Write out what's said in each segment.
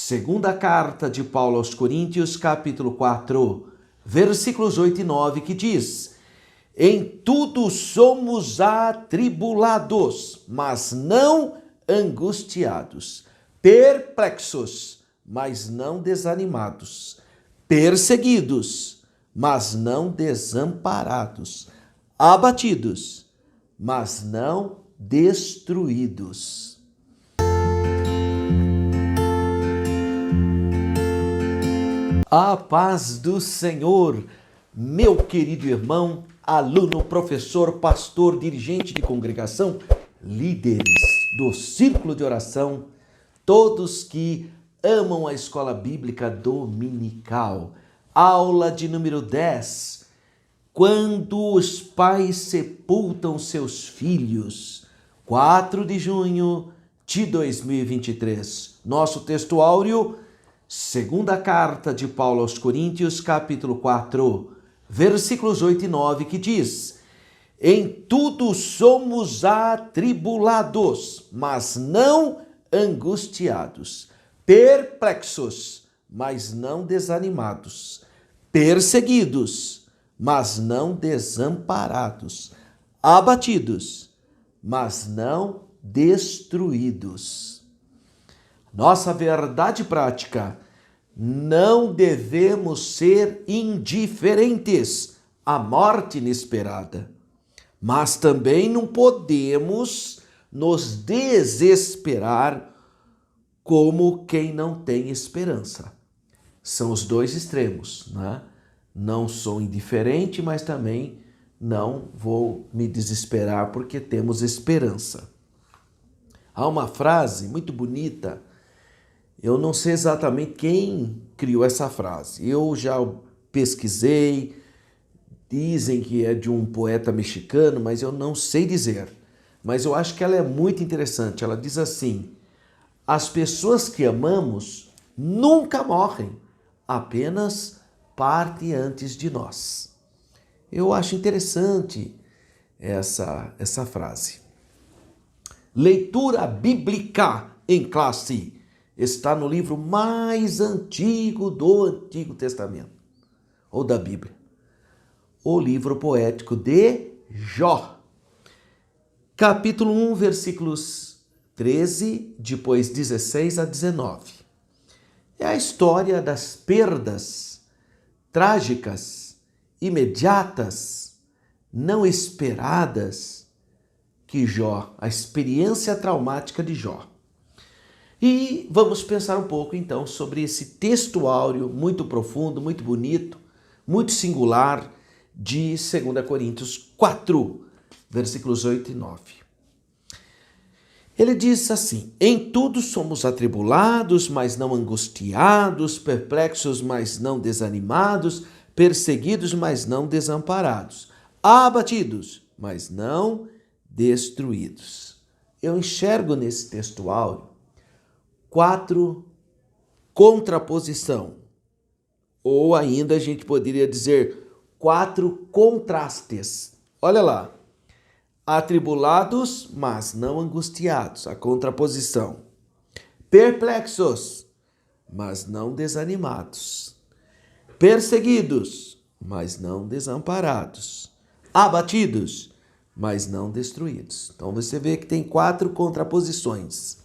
Segunda carta de Paulo aos Coríntios, capítulo 4, versículos 8 e 9, que diz: Em tudo somos atribulados, mas não angustiados, perplexos, mas não desanimados, perseguidos, mas não desamparados, abatidos, mas não destruídos. A paz do Senhor, meu querido irmão, aluno, professor, pastor, dirigente de congregação, líderes do círculo de oração, todos que amam a escola bíblica dominical. Aula de número 10. Quando os pais sepultam seus filhos. 4 de junho de 2023. Nosso texto áureo, segunda carta de Paulo aos Coríntios, capítulo 4, versículos 8 e 9, que diz: Em tudo somos atribulados, mas não angustiados, perplexos, mas não desanimados, perseguidos, mas não desamparados, abatidos, mas não destruídos. Nossa verdade prática: não devemos ser indiferentes à morte inesperada, mas também não podemos nos desesperar como quem não tem esperança. São os dois extremos, né? Não sou indiferente, mas também não vou me desesperar porque temos esperança. Há uma frase muito bonita. Eu não sei exatamente quem criou essa frase. Eu já pesquisei, dizem que é de um poeta mexicano, mas eu não sei dizer. Mas eu acho que ela é muito interessante. Ela diz assim: as pessoas que amamos nunca morrem, apenas partem antes de nós. Eu acho interessante essa frase. Leitura bíblica em classe. Está no livro mais antigo do Antigo Testamento, ou da Bíblia, o livro poético de Jó. Capítulo 1, versículos 13, depois 16 a 19. É a história das perdas trágicas, imediatas, não esperadas que Jó, a experiência traumática de Jó. E vamos pensar um pouco então sobre esse texto áureo muito profundo, muito bonito, muito singular de 2 Coríntios 4, versículos 8 e 9. Ele diz assim: Em tudo somos atribulados, mas não angustiados, perplexos, mas não desanimados, perseguidos, mas não desamparados, abatidos, mas não destruídos. Eu enxergo nesse texto áureo 4 contraposição, ou ainda a gente poderia dizer 4 contrastes. Olha lá: atribulados, mas não angustiados, a contraposição. Perplexos, mas não desanimados. Perseguidos, mas não desamparados. Abatidos, mas não destruídos. Então você vê que tem 4 contraposições.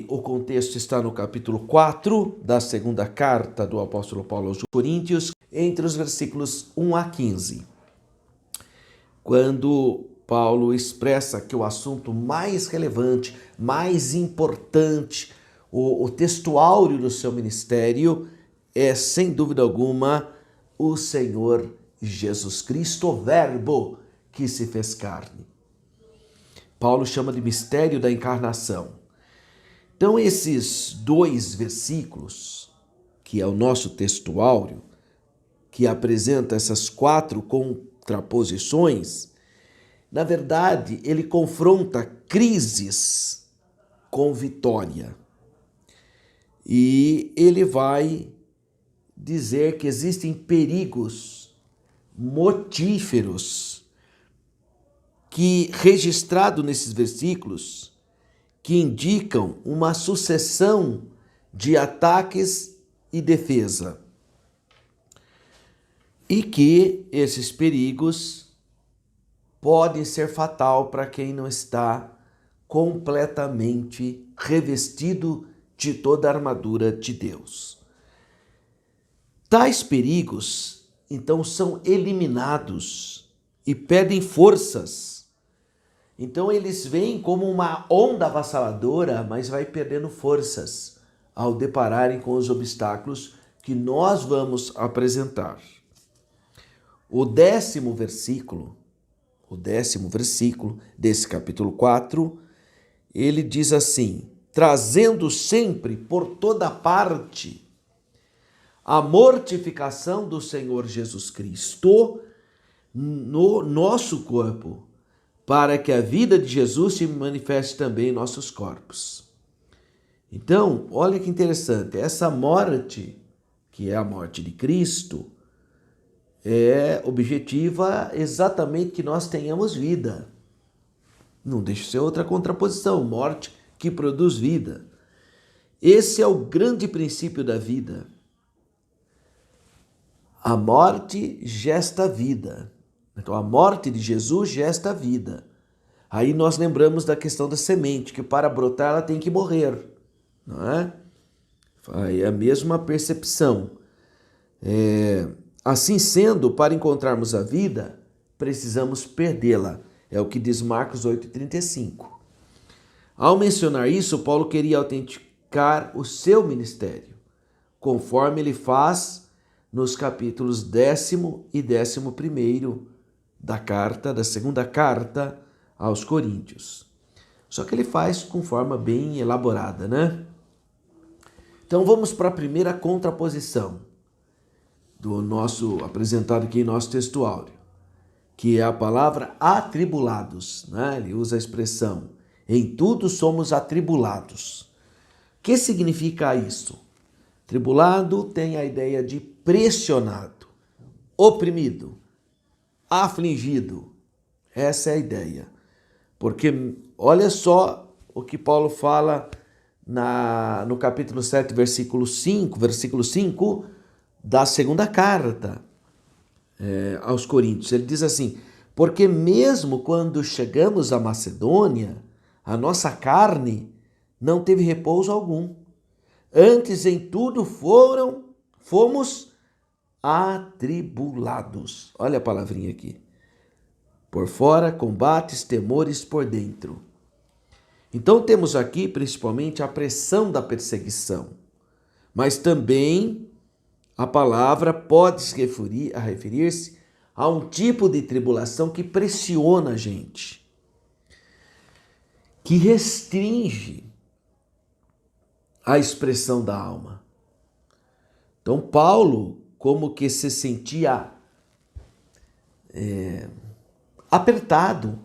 O contexto está no capítulo 4 da segunda carta do apóstolo Paulo aos Coríntios, entre os versículos 1 a 15. Quando Paulo expressa que o assunto mais relevante, mais importante, o texto áureo do seu ministério é, sem dúvida alguma, o Senhor Jesus Cristo, o Verbo que se fez carne. Paulo chama de mistério da encarnação. Então, esses 2 versículos, que é o nosso texto áureo, que apresenta essas 4 contraposições, na verdade, ele confronta crises com vitória. E ele vai dizer que existem perigos mortíferos que, registrado nesses versículos, que indicam uma sucessão de ataques e defesa. E que esses perigos podem ser fatal para quem não está completamente revestido de toda a armadura de Deus. Tais perigos, então, são eliminados e pedem forças. Então eles vêm como uma onda avassaladora, mas vai perdendo forças ao depararem com os obstáculos que nós vamos apresentar. O décimo versículo desse capítulo 4, ele diz assim: trazendo sempre por toda parte a mortificação do Senhor Jesus Cristo no nosso corpo, para que a vida de Jesus se manifeste também em nossos corpos. Então, olha que interessante, essa morte, que é a morte de Cristo, é objetiva exatamente que nós tenhamos vida. Não deixa de ser outra contraposição, morte que produz vida. Esse é o grande princípio da vida. A morte gesta vida. Então a morte de Jesus gesta vida. Aí nós lembramos da questão da semente, que para brotar ela tem que morrer, não é? É a mesma percepção. Assim sendo, para encontrarmos a vida, precisamos perdê-la. É o que diz Marcos 8,35. Ao mencionar isso, Paulo queria autenticar o seu ministério, conforme ele faz nos capítulos 10º e 11º da segunda carta aos Coríntios. Só que ele faz com forma bem elaborada, né? Então vamos para a primeira contraposição do nosso apresentado aqui em nosso texto áureo, que é a palavra atribulados, né? Ele usa a expressão em tudo somos atribulados. O que significa isso? Tribulado tem a ideia de pressionado, oprimido, afligido. Essa é a ideia. Porque olha só o que Paulo fala no capítulo 7, versículo 5 da segunda carta aos Coríntios. Ele diz assim: porque mesmo quando chegamos à Macedônia, a nossa carne não teve repouso algum. Antes em tudo fomos atribulados. Olha a palavrinha aqui. Por fora, combates, temores por dentro. Então temos aqui principalmente a pressão da perseguição, mas também a palavra pode se referir-se a um tipo de tribulação que pressiona a gente, que restringe a expressão da alma. Então Paulo como que se sentia apertado,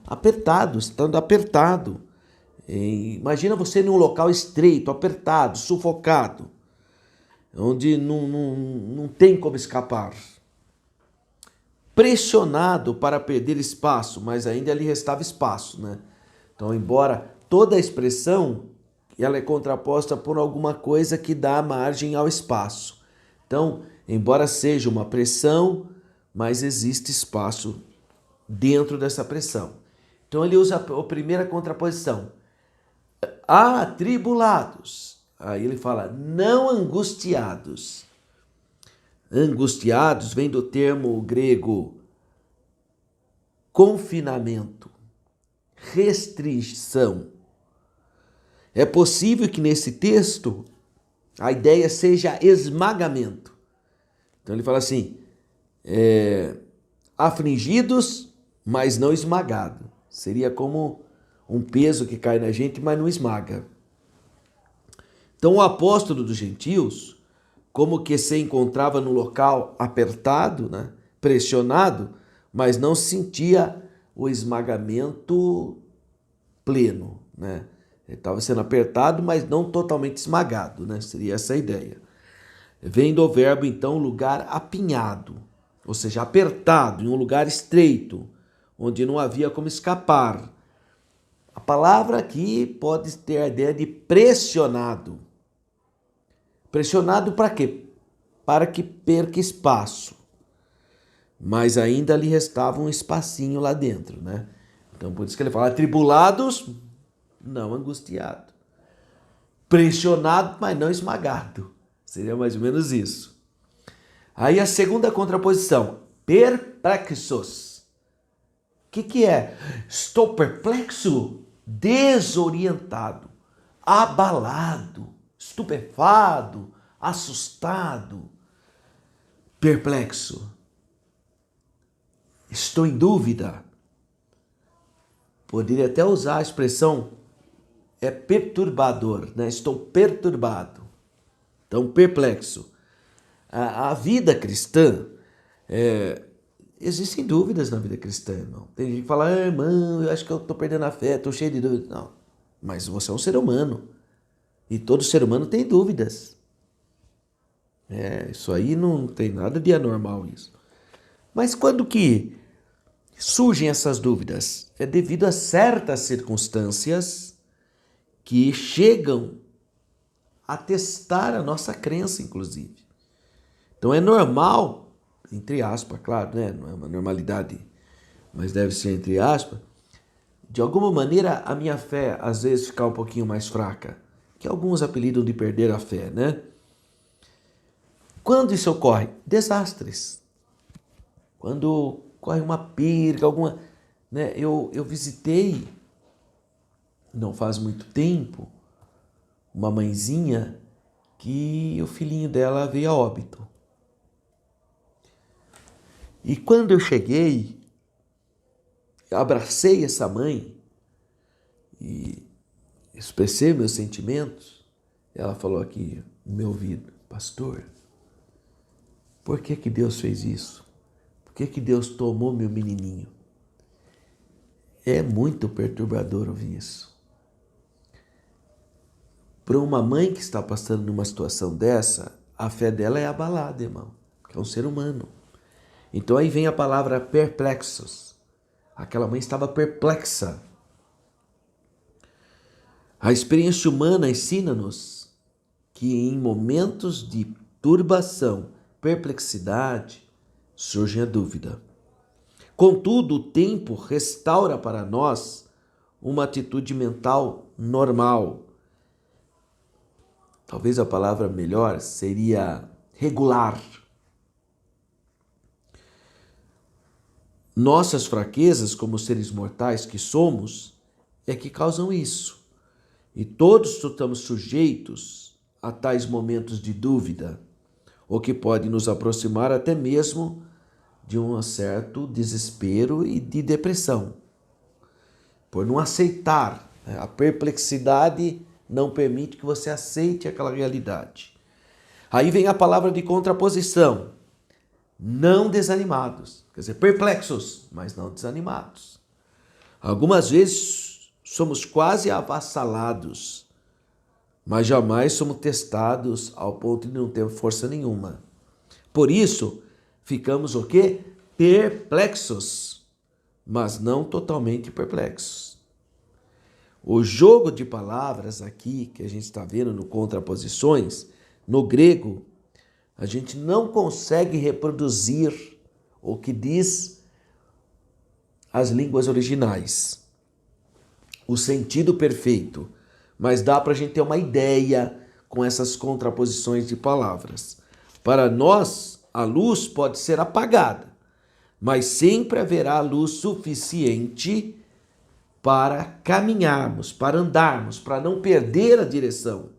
estando apertado. Imagina você num local estreito, apertado, sufocado, onde não tem como escapar. Pressionado para perder espaço, mas ainda lhe restava espaço, né? Então, embora toda a expressão ela é contraposta por alguma coisa que dá margem ao espaço. Então, embora seja uma pressão, mas existe espaço dentro dessa pressão. Então ele usa a primeira contraposição. Atribulados. Aí ele fala não angustiados. Angustiados vem do termo grego confinamento, restrição. É possível que nesse texto a ideia seja esmagamento. Então ele fala assim, afligidos, mas não esmagado. Seria como um peso que cai na gente, mas não esmaga. Então o apóstolo dos gentios, como que se encontrava no local apertado, né, pressionado, mas não sentia o esmagamento pleno, né? Ele estava sendo apertado, mas não totalmente esmagado, né? Seria essa a ideia. Vem do verbo, então, lugar apinhado, ou seja, apertado, em um lugar estreito, onde não havia como escapar. A palavra aqui pode ter a ideia de pressionado. Pressionado para quê? Para que perca espaço. Mas ainda lhe restava um espacinho lá dentro, né? Então por isso que ele fala atribulados, não angustiado. Pressionado, mas não esmagado. Seria mais ou menos isso. Aí a segunda contraposição, perplexos. O que é? Estou perplexo, desorientado, abalado, estupefado, assustado, perplexo. Estou em dúvida. Poderia até usar a expressão perturbador, né? Estou perturbado. Então, perplexo. A vida cristã, existem dúvidas na vida cristã, irmão. Tem gente que fala, irmão, eu acho que eu estou perdendo a fé, estou cheio de dúvidas. Não, mas você é um ser humano. E todo ser humano tem dúvidas. Isso aí não tem nada de anormal isso. Mas quando que surgem essas dúvidas? É devido a certas circunstâncias que chegam a testar a nossa crença, inclusive. Então é normal, entre aspas, claro, né? Não é uma normalidade, mas deve ser entre aspas, de alguma maneira a minha fé às vezes ficar um pouquinho mais fraca, que alguns apelidam de perder a fé, né? Quando isso ocorre? Desastres. Quando ocorre uma perca, alguma... né? Eu visitei, não faz muito tempo, uma mãezinha que o filhinho dela veio a óbito. E quando eu cheguei, eu abracei essa mãe e expressei meus sentimentos. Ela falou aqui no meu ouvido, pastor, por que Deus fez isso? Por que Deus tomou meu menininho? É muito perturbador ouvir isso. Para uma mãe que está passando numa situação dessa, a fé dela é abalada, irmão, porque é um ser humano. Então aí vem a palavra perplexos. Aquela mãe estava perplexa. A experiência humana ensina-nos que em momentos de turbação, perplexidade, surge a dúvida. Contudo, o tempo restaura para nós uma atitude mental normal. Talvez a palavra melhor seria regular. Nossas fraquezas, como seres mortais que somos, é que causam isso. E todos estamos sujeitos a tais momentos de dúvida, o que pode nos aproximar até mesmo de um certo desespero e de depressão. Por não aceitar, a perplexidade não permite que você aceite aquela realidade. Aí vem a palavra de contraposição. Não desanimados, quer dizer, perplexos, mas não desanimados. Algumas vezes somos quase avassalados, mas jamais somos testados ao ponto de não ter força nenhuma. Por isso, ficamos o quê? Perplexos, mas não totalmente perplexos. O jogo de palavras aqui, que a gente está vendo no contraposições, no grego, a gente não consegue reproduzir o que diz as línguas originais, o sentido perfeito, mas dá para a gente ter uma ideia com essas contraposições de palavras. Para nós, a luz pode ser apagada, mas sempre haverá luz suficiente para caminharmos, para andarmos, para não perder a direção.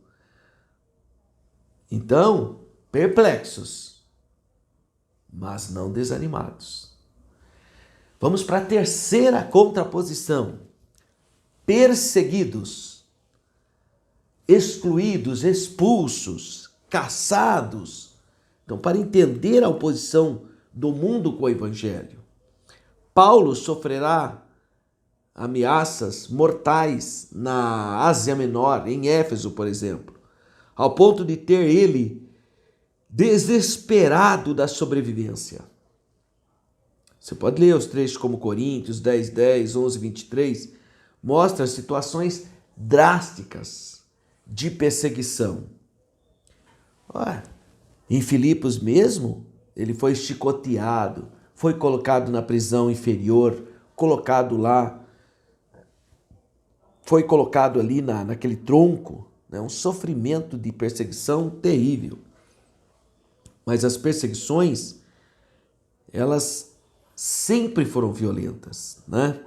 Então, perplexos, mas não desanimados. Vamos para a terceira contraposição. Perseguidos, excluídos, expulsos, caçados. Então, para entender a oposição do mundo com o Evangelho, Paulo sofrerá ameaças mortais na Ásia Menor, em Éfeso, por exemplo, ao ponto de ter ele desesperado da sobrevivência. Você pode ler os trechos como Coríntios 10:10, 11:23, mostra situações drásticas de perseguição. Ora, em Filipos mesmo, ele foi chicoteado, foi colocado na prisão inferior, foi colocado ali naquele tronco, né? Um sofrimento de perseguição terrível. Mas as perseguições, elas sempre foram violentas, né?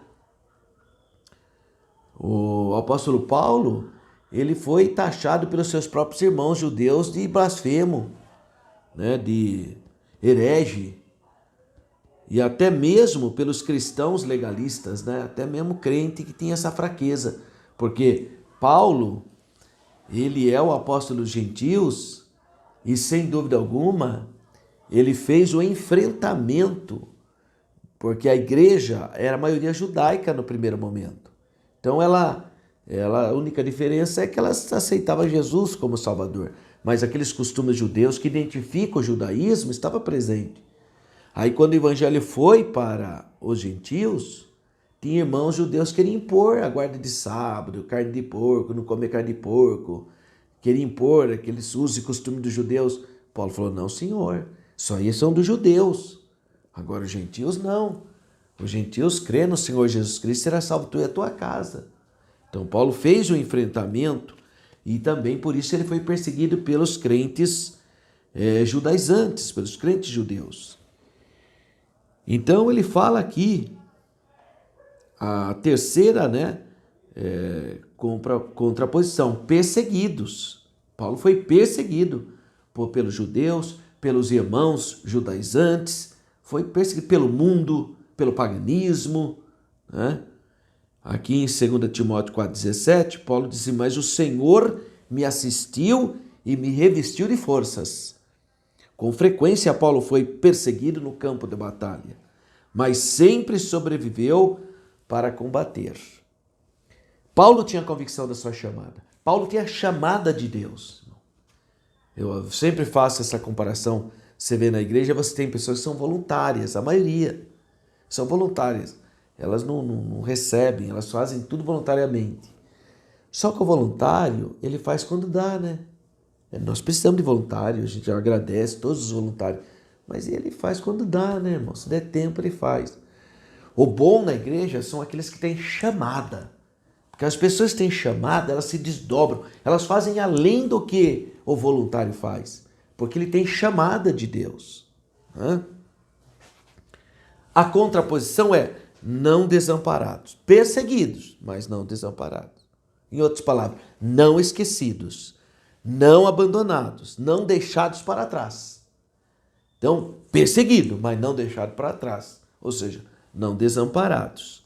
O apóstolo Paulo, ele foi taxado pelos seus próprios irmãos judeus de blasfemo, né? De herege, e até mesmo pelos cristãos legalistas, né? Até mesmo crente que tinha essa fraqueza, porque Paulo, ele é o apóstolo dos gentios e, sem dúvida alguma, ele fez o enfrentamento, porque a igreja era a maioria judaica no primeiro momento. Então a única diferença é que ela aceitava Jesus como Salvador, mas aqueles costumes judeus que identificam o judaísmo estava presente. Aí quando o evangelho foi para os gentios, tinha irmãos judeus que queriam impor a guarda de sábado, carne de porco, não comer carne de porco, queriam impor aqueles usos e costumes dos judeus. Paulo falou, não senhor, isso aí são dos judeus, agora os gentios não. Os gentios crêem no Senhor Jesus Cristo, será salvo tu e a tua casa. Então Paulo fez o enfrentamento e também por isso ele foi perseguido pelos crentes judaizantes, pelos crentes judeus. Então ele fala aqui a terceira, contraposição, perseguidos. Paulo foi perseguido pelos judeus, pelos irmãos judaizantes, foi perseguido pelo mundo, pelo paganismo, né? Aqui em 2 Timóteo 4,17, Paulo diz, mas o Senhor me assistiu e me revestiu de forças. Com frequência, Paulo foi perseguido no campo de batalha, mas sempre sobreviveu para combater. Paulo tinha convicção da sua chamada. Paulo tinha a chamada de Deus. Eu sempre faço essa comparação. Você vê na igreja, você tem pessoas que são voluntárias, a maioria são voluntárias. Elas não recebem, elas fazem tudo voluntariamente. Só que o voluntário, ele faz quando dá, né? Nós precisamos de voluntário, a gente agradece todos os voluntários, mas ele faz quando dá, né, irmão? Se der tempo, ele faz. O bom na igreja são aqueles que têm chamada, porque as pessoas que têm chamada, elas se desdobram, elas fazem além do que o voluntário faz, porque ele tem chamada de Deus. Né? A contraposição é não desamparados, perseguidos, mas não desamparados. Em outras palavras, não esquecidos, não abandonados, não deixados para trás. Então, perseguido, mas não deixado para trás. Ou seja, não desamparados.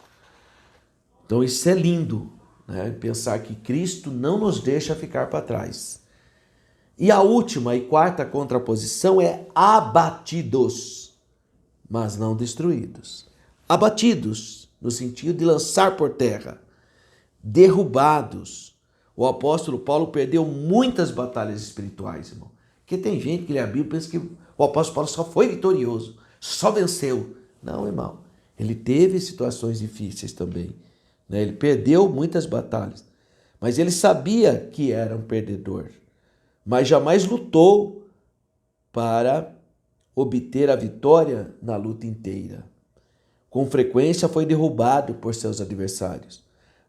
Então, isso é lindo, né? Pensar que Cristo não nos deixa ficar para trás. E a última e quarta contraposição é abatidos, mas não destruídos. Abatidos, no sentido de lançar por terra. Derrubados. O apóstolo Paulo perdeu muitas batalhas espirituais, irmão. Porque tem gente que lê a Bíblia e pensa que o apóstolo Paulo só foi vitorioso, só venceu. Não, irmão. Ele teve situações difíceis também. Né? Ele perdeu muitas batalhas. Mas ele sabia que era um perdedor. Mas jamais lutou para obter a vitória na luta inteira. Com frequência foi derrubado por seus adversários,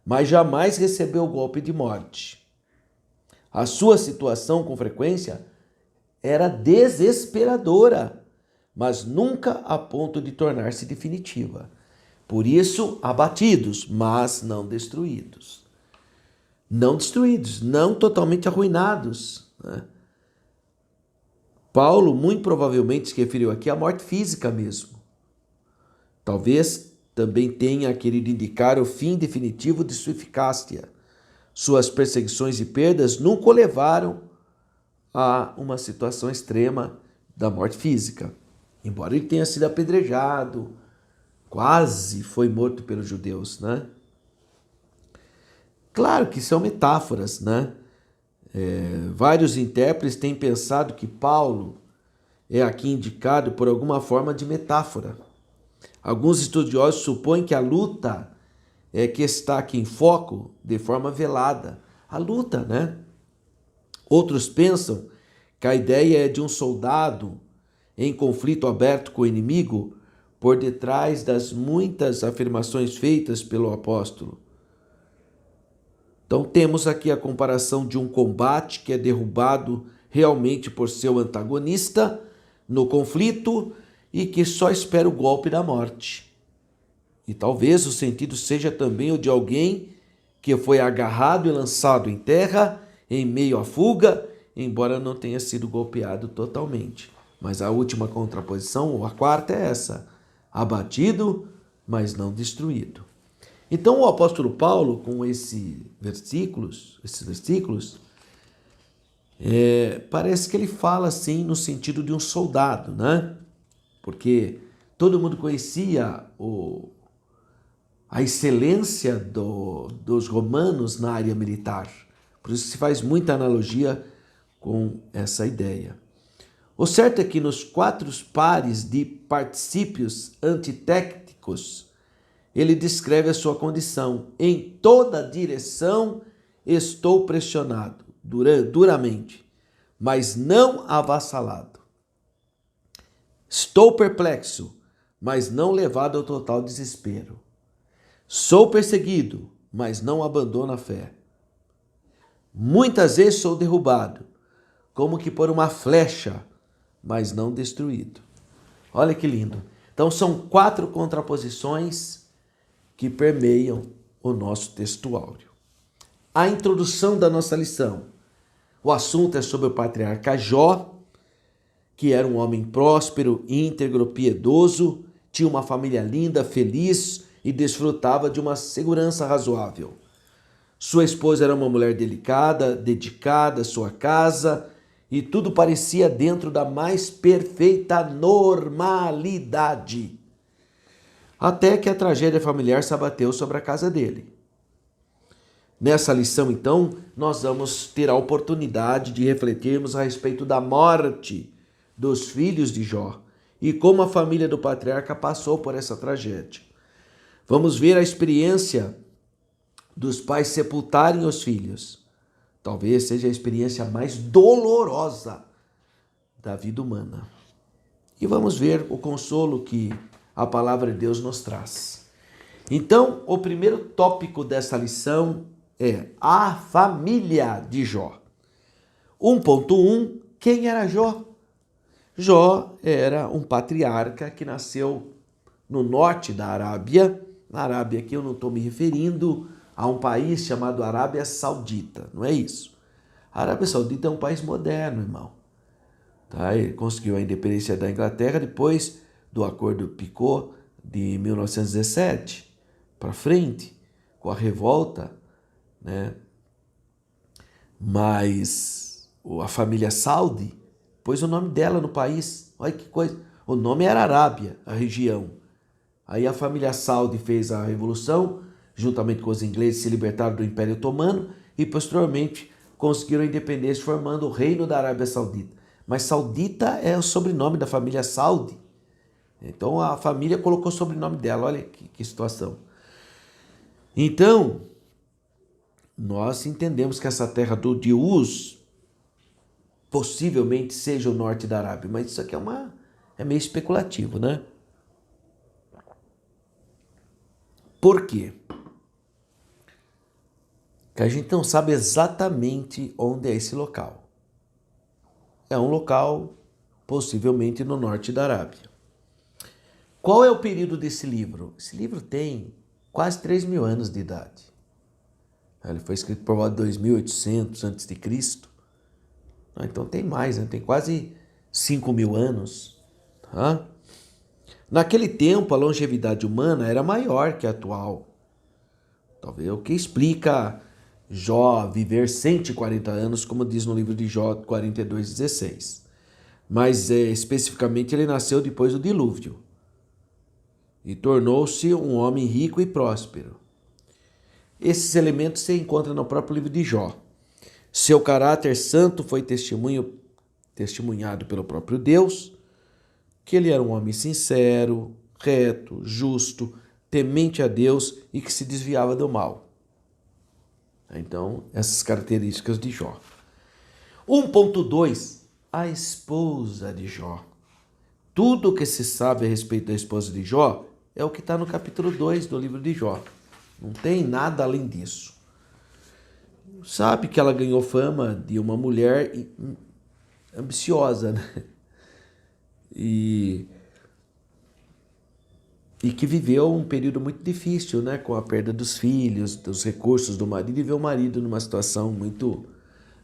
mas jamais recebeu o golpe de morte. A sua situação, com frequência, era desesperadora, mas nunca a ponto de tornar-se definitiva. Por isso, abatidos, mas não destruídos. Não destruídos, não totalmente arruinados. Né? Paulo, muito provavelmente, se referiu aqui à morte física mesmo. Talvez também tenha querido indicar o fim definitivo de sua eficácia. Suas perseguições e perdas nunca o levaram a uma situação extrema da morte física. Embora ele tenha sido apedrejado, quase foi morto pelos judeus, né? Claro que são metáforas, né? Vários intérpretes têm pensado que Paulo é aqui indicado por alguma forma de metáfora. Alguns estudiosos supõem que a luta que está aqui em foco de forma velada. A luta, né? Outros pensam que a ideia é de um soldado em conflito aberto com o inimigo por detrás das muitas afirmações feitas pelo apóstolo. Então temos aqui a comparação de um combate que é derrubado realmente por seu antagonista no conflito e que só espera o golpe da morte. E talvez o sentido seja também o de alguém que foi agarrado e lançado em terra em meio à fuga, embora não tenha sido golpeado totalmente. Mas a última contraposição, ou a quarta, é essa: abatido, mas não destruído. Então o apóstolo Paulo, com esses versículos, parece que ele fala assim no sentido de um soldado, né? Porque todo mundo conhecia a excelência dos romanos na área militar. Por isso se faz muita analogia com essa ideia. O certo é que nos 4 pares de particípios antitéticos, ele descreve a sua condição. Em toda direção estou pressionado, duramente, mas não avassalado. Estou perplexo, mas não levado ao total desespero. Sou perseguido, mas não abandono a fé. Muitas vezes sou derrubado, como que por uma flecha, mas não destruído. Olha que lindo. Então são 4 contraposições que permeiam o nosso textuário. A introdução da nossa lição. O assunto é sobre o patriarca Jó, que era um homem próspero, íntegro, piedoso, tinha uma família linda, feliz e desfrutava de uma segurança razoável. Sua esposa era uma mulher delicada, dedicada à sua casa, e tudo parecia dentro da mais perfeita normalidade. Até que a tragédia familiar se abateu sobre a casa dele. Nessa lição, então, nós vamos ter a oportunidade de refletirmos a respeito da morte dos filhos de Jó e como a família do patriarca passou por essa tragédia. Vamos ver a experiência dos pais sepultarem os filhos. Talvez seja a experiência mais dolorosa da vida humana. E vamos ver o consolo que a palavra de Deus nos traz. Então, o primeiro tópico dessa lição é a família de Jó. 1.1, quem era Jó? Jó era um patriarca que nasceu no norte da Arábia. Na Arábia aqui eu não estou me referindo a um país chamado Arábia Saudita, não é isso. A Arábia Saudita é um país moderno, irmão. Tá? Ele conseguiu a independência da Inglaterra depois do Acordo Picot de 1917 para frente, com a revolta, né? Mas a família Saudi pôs o nome dela no país. Olha que coisa. O nome era Arábia, a região. Aí a família Saudi fez a revolução, juntamente com os ingleses se libertaram do Império Otomano e posteriormente conseguiram a independência formando o Reino da Arábia Saudita. Mas Saudita é o sobrenome da família Saudi. Então a família colocou o sobrenome dela, olha que situação. Então, nós entendemos que essa terra de Uz possivelmente seja o norte da Arábia, mas isso aqui é meio especulativo, né? Por quê? Que a gente não sabe exatamente onde é esse local. É um local possivelmente no norte da Arábia. Qual é o período desse livro? Esse livro tem quase 3.000 anos de idade. Ele foi escrito por volta de 2800 a.C. Então tem mais, né? Tem quase 5.000 anos. Tá? Naquele tempo, a longevidade humana era maior que a atual. Talvez o que explica Jó viver 140 anos, como diz no livro de Jó 42:16. Mas especificamente ele nasceu depois do dilúvio e tornou-se um homem rico e próspero. Esses elementos se encontram no próprio livro de Jó. Seu caráter santo foi testemunhado pelo próprio Deus, que ele era um homem sincero, reto, justo, temente a Deus e que se desviava do mal. Então, essas características de Jó. 1.2, a esposa de Jó. Tudo o que se sabe a respeito da esposa de Jó é o que está no capítulo 2 do livro de Jó. Não tem nada além disso. Sabe que ela ganhou fama de uma mulher ambiciosa, né? E que viveu um período muito difícil, né? Com a perda dos filhos, dos recursos do marido, e viu o marido numa situação muito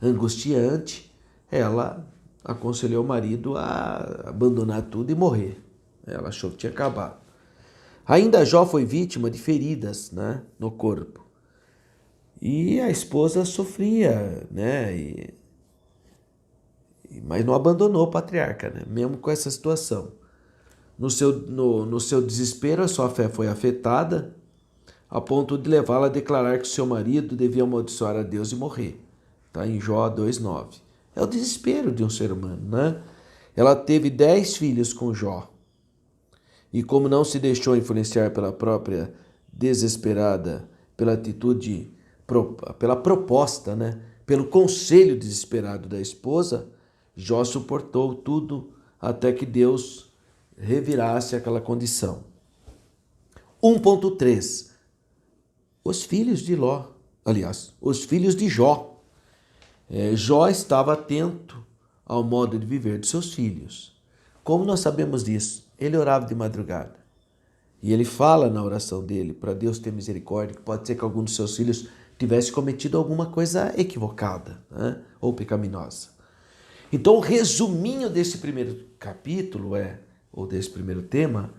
angustiante. Ela aconselhou o marido a abandonar tudo e morrer. Ela achou que tinha acabado. Ainda Jó foi vítima de feridas, né, no corpo. E a esposa sofria, né? Mas não abandonou o patriarca, né? Mesmo com essa situação. No seu desespero, a sua fé foi afetada, a ponto de levá-la a declarar que seu marido devia amaldiçoar a Deus e morrer. Está em Jó 2,9. É o desespero de um ser humano, né? Ela teve 10 filhos com Jó. E como não se deixou influenciar pela própria desesperada, pela atitude, pela proposta, né? Pelo conselho desesperado da esposa, Jó suportou tudo até que Deus revirasse aquela condição. 1.3. Os filhos de Ló, aliás, os filhos de Jó. Jó estava atento ao modo de viver de seus filhos. Como nós sabemos disso? Ele orava de madrugada. E ele fala na oração dele, para Deus ter misericórdia, que pode ser que algum dos seus filhos tivesse cometido alguma coisa equivocada, né? Ou pecaminosa. Então, o resuminho desse primeiro capítulo ou desse primeiro tema,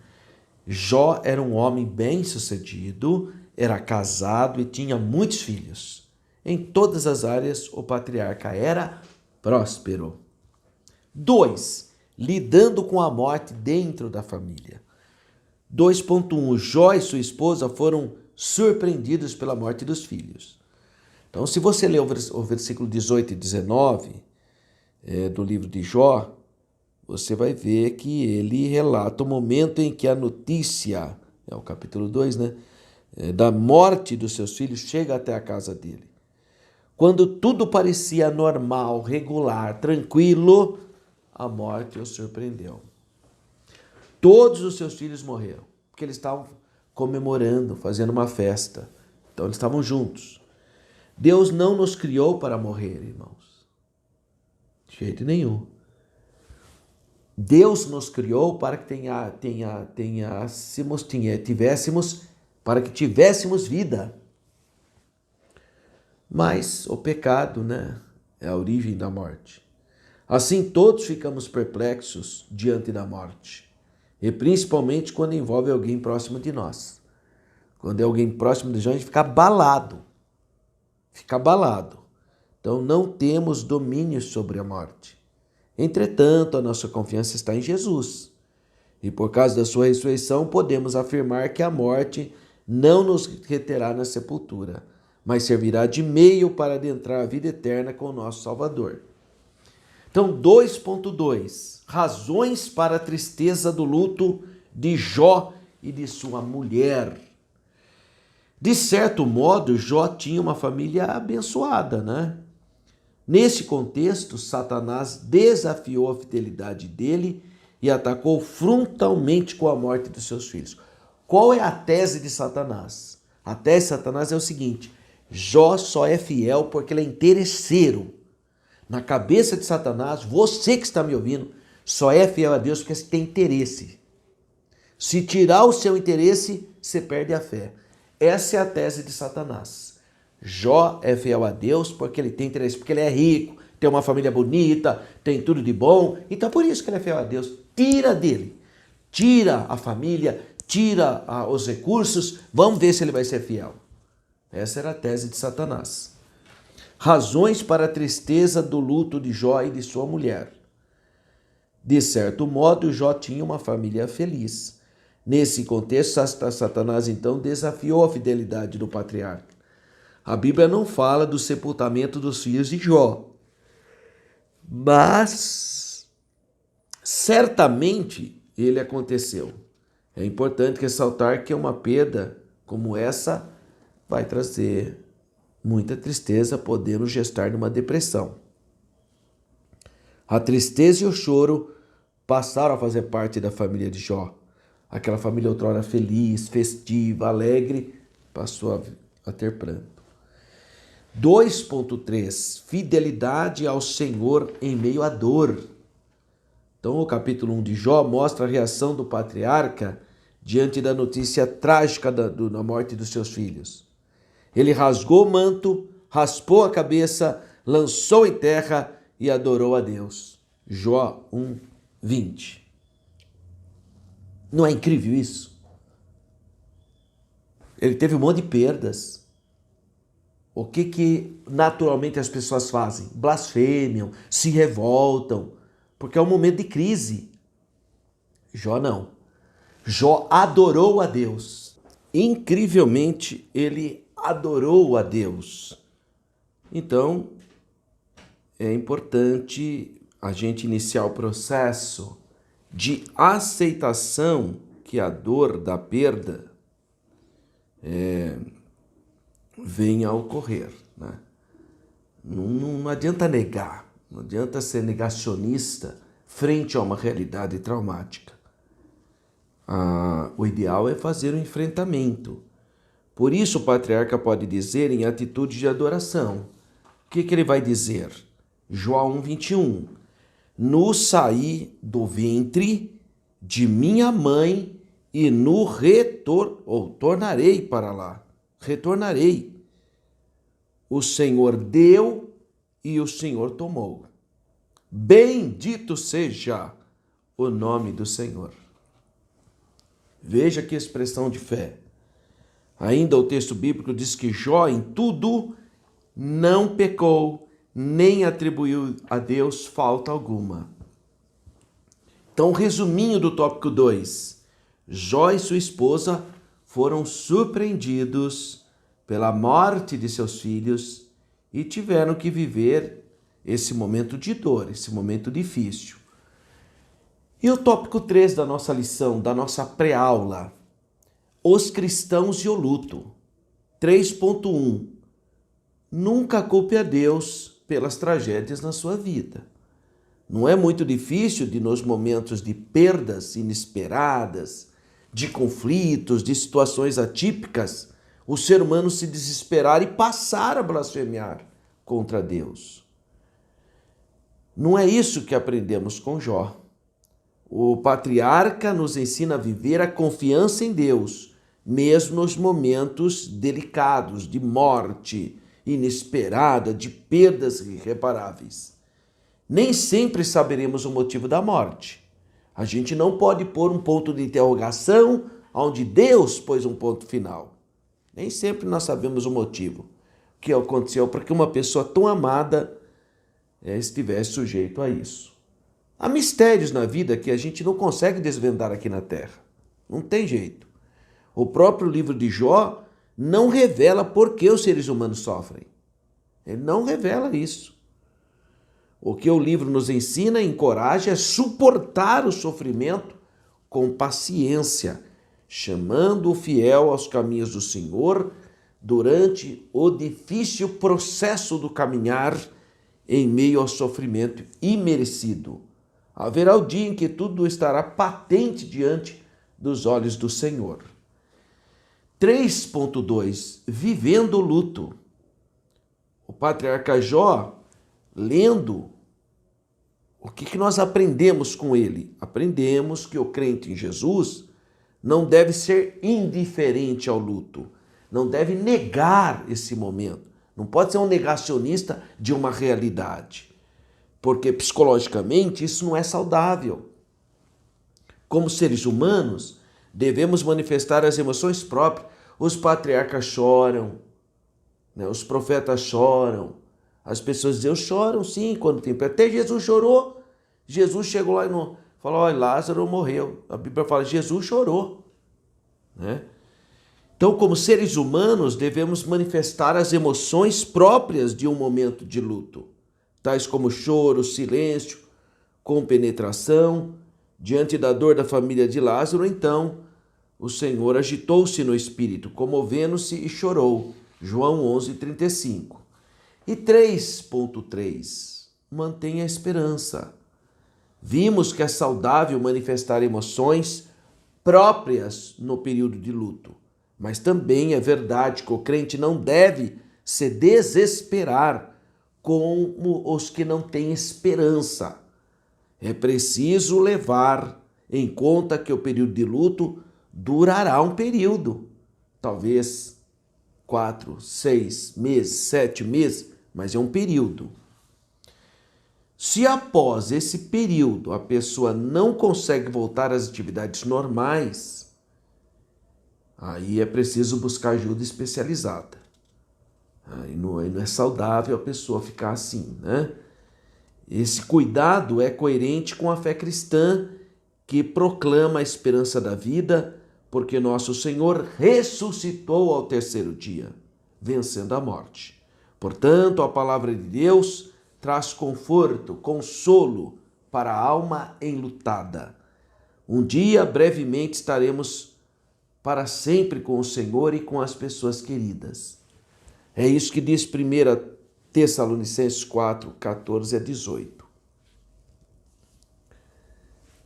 Jó era um homem bem-sucedido, era casado e tinha muitos filhos. Em todas as áreas, o patriarca era próspero. 2. Lidando com a morte dentro da família. 2.1. Jó e sua esposa foram surpreendidos pela morte dos filhos. Então, se você ler o versículo 18 e 19 do livro de Jó, você vai ver que ele relata o momento em que a notícia, é o capítulo 2, né, da morte dos seus filhos chega até a casa dele. Quando tudo parecia normal, regular, tranquilo, a morte o surpreendeu. Todos os seus filhos morreram, porque eles estavam comemorando, fazendo uma festa. Então eles estavam juntos. Deus não nos criou para morrer, irmãos. De jeito nenhum. Deus nos criou para que tivéssemos vida. Mas o pecado, né, é a origem da morte. Assim todos ficamos perplexos diante da morte. E principalmente quando envolve alguém próximo de nós. Quando é alguém próximo de nós, a gente fica abalado. Fica abalado. Então não temos domínio sobre a morte. Entretanto, a nossa confiança está em Jesus. E por causa da sua ressurreição, podemos afirmar que a morte não nos reterá na sepultura, mas servirá de meio para adentrar a vida eterna com o nosso Salvador. Então, 2.2. Razões para a tristeza do luto de Jó e de sua mulher. De certo modo, Jó tinha uma família abençoada, né? Nesse contexto, Satanás desafiou a fidelidade dele e atacou frontalmente com a morte dos seus filhos. Qual é a tese de Satanás? A tese de Satanás é o seguinte: Jó só é fiel porque ele é interesseiro. Na cabeça de Satanás, você que está me ouvindo, só é fiel a Deus porque você tem interesse. Se tirar o seu interesse, você perde a fé. Essa é a tese de Satanás. Jó é fiel a Deus porque ele tem interesse, porque ele é rico, tem uma família bonita, tem tudo de bom. Então por isso que ele é fiel a Deus. Tira dele. Tira a família, tira os recursos, vamos ver se ele vai ser fiel. Essa era a tese de Satanás. Razões para a tristeza do luto de Jó e de sua mulher. De certo modo, Jó tinha uma família feliz. Nesse contexto, Satanás então desafiou a fidelidade do patriarca. A Bíblia não fala do sepultamento dos filhos de Jó, mas certamente ele aconteceu. É importante ressaltar que uma perda como essa vai trazer muita tristeza, podendo gestar numa depressão. A tristeza e o choro passaram a fazer parte da família de Jó. Aquela família outrora feliz, festiva, alegre, passou a ter pranto. 2.3. Fidelidade ao Senhor em meio à dor. Então, o capítulo 1 de Jó mostra a reação do patriarca diante da notícia trágica da morte dos seus filhos. Ele rasgou o manto, raspou a cabeça, lançou em terra e adorou a Deus. Jó 1:20. Não é incrível isso? Ele teve um monte de perdas. O que naturalmente as pessoas fazem? Blasfemiam, se revoltam, porque é um momento de crise. Jó não. Jó adorou a Deus. Incrivelmente, ele adorou a Deus. Então, é importante a gente iniciar o processo de aceitação que a dor da perda venha a ocorrer, né? Não adianta negar, não adianta ser negacionista frente a uma realidade traumática. O ideal é fazer um enfrentamento. Por isso o patriarca pode dizer em atitude de adoração. O que ele vai dizer? Jó 1:21. No saí do ventre de minha mãe e no tornarei para lá. Retornarei. O Senhor deu e o Senhor tomou. Bendito seja o nome do Senhor. Veja que expressão de fé. Ainda o texto bíblico diz que Jó em tudo não pecou, nem atribuiu a Deus falta alguma. Então, resuminho do tópico 2. Jó e sua esposa foram surpreendidos pela morte de seus filhos e tiveram que viver esse momento de dor, esse momento difícil. E o tópico 3 da nossa lição, da nossa pré-aula, os cristãos e o luto. 3.1. Nunca culpe a Deus pelas tragédias na sua vida. Não é muito difícil de, nos momentos de perdas inesperadas, de conflitos, de situações atípicas, o ser humano se desesperar e passar a blasfemiar contra Deus. Não é isso que aprendemos com Jó. O patriarca nos ensina a viver a confiança em Deus, mesmo nos momentos delicados de morte inesperada, de perdas irreparáveis. Nem sempre saberemos o motivo da morte. A gente não pode pôr um ponto de interrogação onde Deus pôs um ponto final. Nem sempre nós sabemos o motivo. O que aconteceu para que uma pessoa tão amada estivesse sujeito a isso. Há mistérios na vida que a gente não consegue desvendar aqui na Terra. Não tem jeito. O próprio livro de Jó não revela por que os seres humanos sofrem. Ele não revela isso. O que o livro nos ensina e encoraja é suportar o sofrimento com paciência, chamando o fiel aos caminhos do Senhor durante o difícil processo do caminhar em meio ao sofrimento imerecido. Haverá o dia em que tudo estará patente diante dos olhos do Senhor. 3.2. Vivendo o luto. O patriarca Jó, lendo, o que nós aprendemos com ele? Aprendemos que o crente em Jesus não deve ser indiferente ao luto, não deve negar esse momento, não pode ser um negacionista de uma realidade, porque psicologicamente isso não é saudável. Como seres humanos, devemos manifestar as emoções próprias. Os patriarcas choram, né? Os profetas choram, as pessoas dizem, eu choram sim quando tem perda. Até Jesus chorou. Jesus chegou lá e falou, olha, Lázaro morreu. A Bíblia fala, Jesus chorou, né? Então, como seres humanos, devemos manifestar as emoções próprias de um momento de luto, tais como choro, silêncio, compenetração. Diante da dor da família de Lázaro, então, o Senhor agitou-se no espírito, comovendo-se e chorou. João 11:35. E 3.3. Mantenha a esperança. Vimos que é saudável manifestar emoções próprias no período de luto, mas também é verdade que o crente não deve se desesperar como os que não têm esperança. É preciso levar em conta que o período de luto durará um período, talvez 4, 6 meses, 7 meses, mas é um período. Se após esse período a pessoa não consegue voltar às atividades normais, aí é preciso buscar ajuda especializada. Aí não é saudável a pessoa ficar assim, né? Esse cuidado é coerente com a fé cristã que proclama a esperança da vida, porque nosso Senhor ressuscitou ao terceiro dia, vencendo a morte. Portanto, a palavra de Deus traz conforto, consolo para a alma enlutada. Um dia, brevemente, estaremos para sempre com o Senhor e com as pessoas queridas. É isso que diz 1 Tessalonicenses 4, 14 a 18.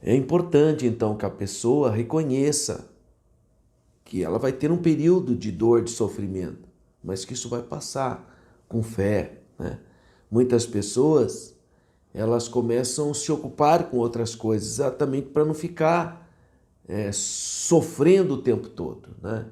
É importante, então, que a pessoa reconheça que ela vai ter um período de dor, de sofrimento, mas que isso vai passar com fé, né? Muitas pessoas, elas começam a se ocupar com outras coisas, exatamente para não ficar sofrendo o tempo todo, né?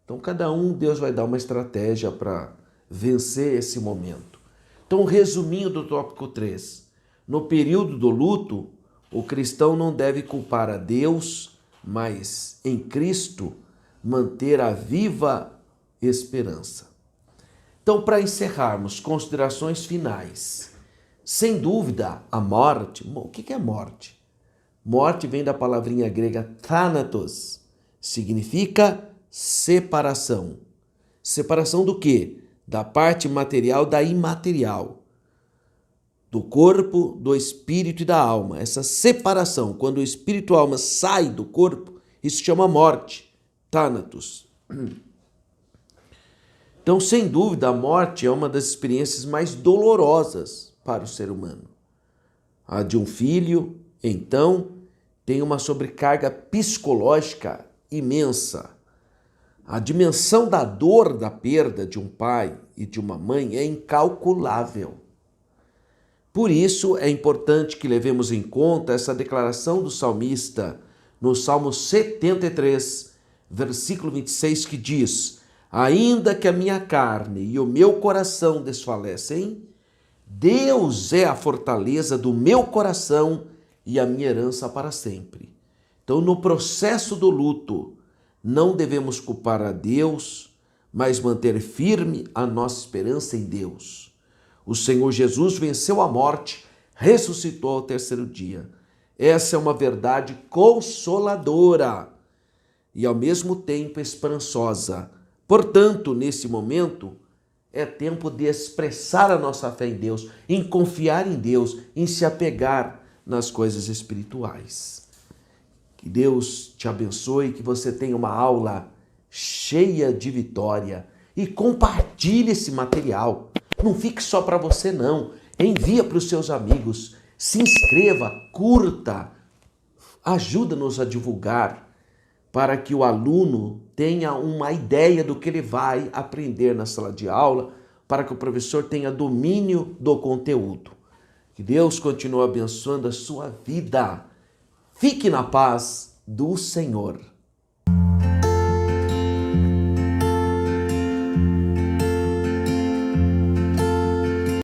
Então, cada um, Deus vai dar uma estratégia para vencer esse momento. Então, resumindo do tópico 3, no período do luto, o cristão não deve culpar a Deus, mas em Cristo manter a viva esperança. Então, para encerrarmos, considerações finais. Sem dúvida, a morte, o que é morte? Morte vem da palavrinha grega thanatos, significa separação. Separação do quê? Da parte material da imaterial, do corpo, do espírito e da alma. Essa separação, quando o espírito e a alma saem do corpo, isso chama morte, thanatos. Então, sem dúvida, a morte é uma das experiências mais dolorosas para o ser humano. A de um filho, então, tem uma sobrecarga psicológica imensa. A dimensão da dor da perda de um pai e de uma mãe é incalculável. Por isso, é importante que levemos em conta essa declaração do salmista no Salmo 73, versículo 26, que diz: ainda que a minha carne e o meu coração desfalecem, Deus é a fortaleza do meu coração e a minha herança para sempre. Então, no processo do luto, não devemos culpar a Deus, mas manter firme a nossa esperança em Deus. O Senhor Jesus venceu a morte, ressuscitou ao terceiro dia. Essa é uma verdade consoladora e, ao mesmo tempo, esperançosa. Portanto, nesse momento, é tempo de expressar a nossa fé em Deus, em confiar em Deus, em se apegar nas coisas espirituais. Que Deus te abençoe, que você tenha uma aula cheia de vitória e compartilhe esse material. Não fique só para você, não. Envia para os seus amigos, se inscreva, curta, ajuda-nos a divulgar para que o aluno tenha uma ideia do que ele vai aprender na sala de aula, para que o professor tenha domínio do conteúdo. Que Deus continue abençoando a sua vida. Fique na paz do Senhor.